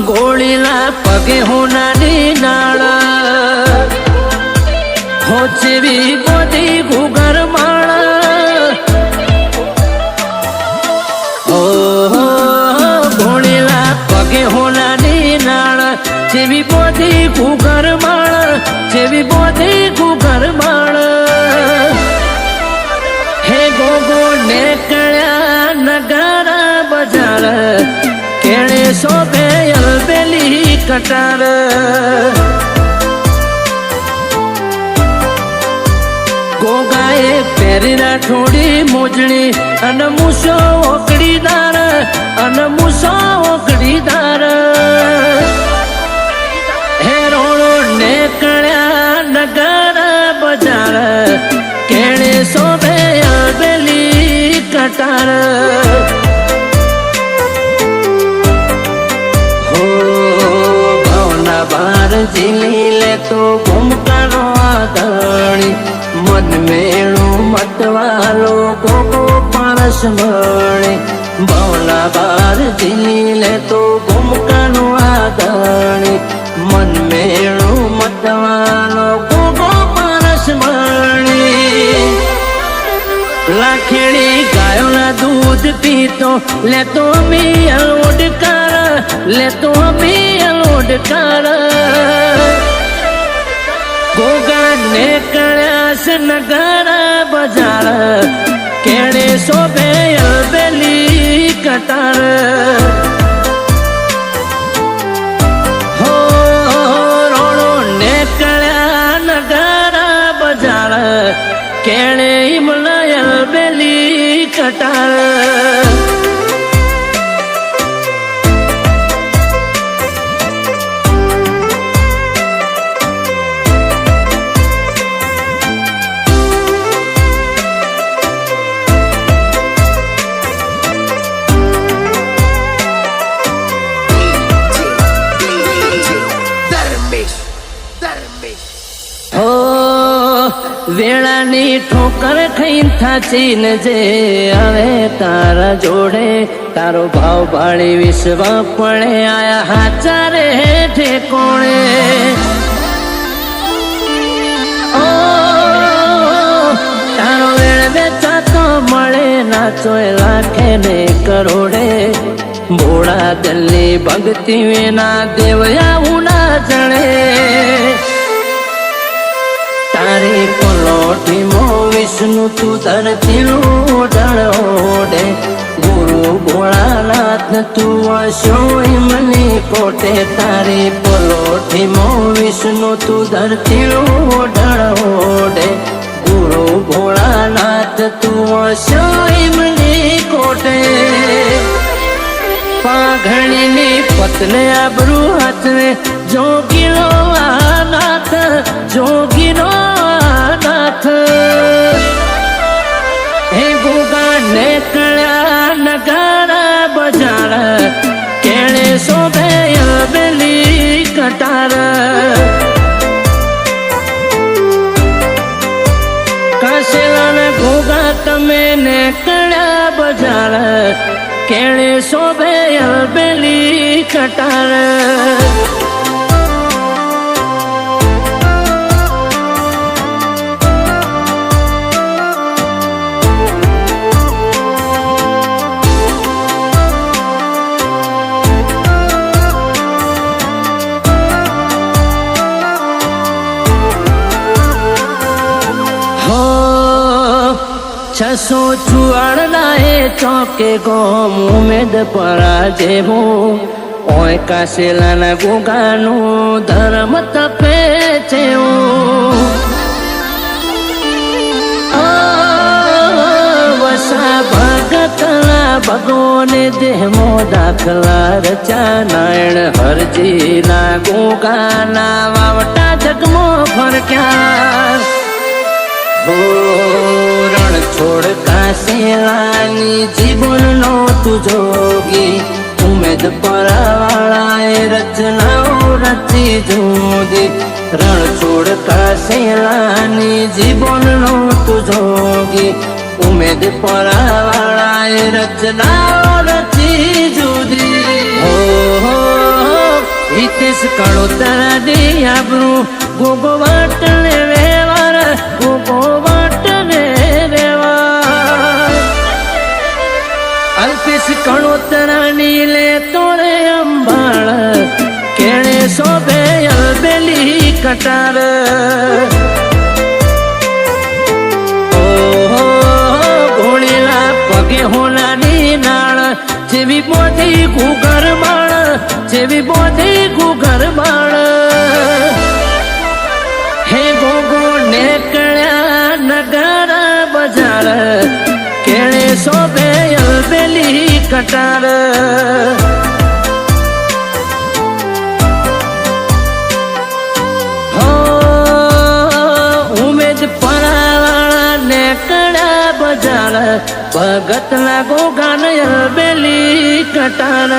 ગોળીલા પગે હોનાની નાળ હોચવી ગોદી ઘુગર માળ ગોળીલા પગે હોનાની નાળ જેવી બોધી ઘુગર માળ જેવી બોધી ઘુગર માળ હે ગોગો ને કળ્યા નગારા બજાર કેણે શોભે અલબેલી કટાર ગોગાએ પહેરી રાઠોડી મોજણી અને મૂસો ઓકડીદાર અને મૂસો ઓકડીદાર હે રોણો ને કળ્યા નગારા બજાર કેણે શોભે અલબેલી કટાર બાર જીલી લે તો ઘૂમકારો આદણી મન મેળું મતવાલો ગોગો પારસ મળે ભવના બાર જીલી લે તો ઘૂમકારો આદણી મન મેળું મતવાલો ગોગો પારસ મળે લાખેડી ગાયોના દૂધ પીતો લેતો મી અલોડકાર લેતો મી અલોડકાર ગોગા ને કળ્યાસ નગારા બજાર કેણે શોભે અલબેલી કટાર હો રોણો ને કળ્યા નગારા બજાર કેણે હિમલય અલબેલી કટાર વેળાની ઠોકર ખાઈ થાચીને જે આવે તારા જોડે તારો ભાવ ભાળી વિશ્વા પડે આયા હાચા રે ઠેકોણે તારો વેળ વેચાતો મળે નાચોય લાખે ને કરોડે ભોળા દિલની ભક્તિ વિના દેવયા ઉના જણે તારી પલોઠી મો વિષ્ણુ તું ધરતીનું ઢળોડે ગુરુ ભોળાનાથ તું અશોય મની કોટે તારી પલોઠી મો વિષ્ણુ તું ધરતીનું ઢળોડે ગુરુ ભોળાનાથ તું અશોય મની કોટે પાઘણીની પતને આબરૂ હાથને જોગીનો નાથ જોગીનો નાથ હે ગોગા ને કળ્યા નગારા બજાર કેણે શોભે અલબેલી કટાર કાશેલા ગોગા તમે ને કળ્યા બજાર કેણે શોભે અલબેલી કટાર છસો ચુવાડના એ ચોકે ગોમ ઉમેદ પરા જેવું ઓય કાશેલાના ગોગાનું ધર્મ તપે છે વસા ભગતના ભગોને દેહમો દાખલા રચા નાયણ હરજીના ગોગાના વાવટા જગમો ફરક્યા રણ છોડ કાશેલાની જીવનનો તું જોગી ઉમેદ પરાવાળાએ રચનાઓ રચી જુદી રણ છોડ કાશેલાની જીવનનો તું જોગી ઉમેદ પરાવાળાએ રચનાઓ રચી જુદી હિતેશ કળોતરાની આબરૂ ગોગો વાટને વ્યવહાર ગોગો વાટને વ્યવહાર અલ્પેશ કળોતરાની લે તોરે અંબાળ કેણે શોભે અલબેલી કટાર ઓહો ઘોડેલા પગે હોનાની નાળ જેવી બોધી ઘુઘર માળ જેવી બોધી ઘુઘર માળ હે ગોગો નેકળ્યા નગર બજાર કેણે શોભે અલબેલી કટાર ભગત ના ગોગાન અલબેલી કટાર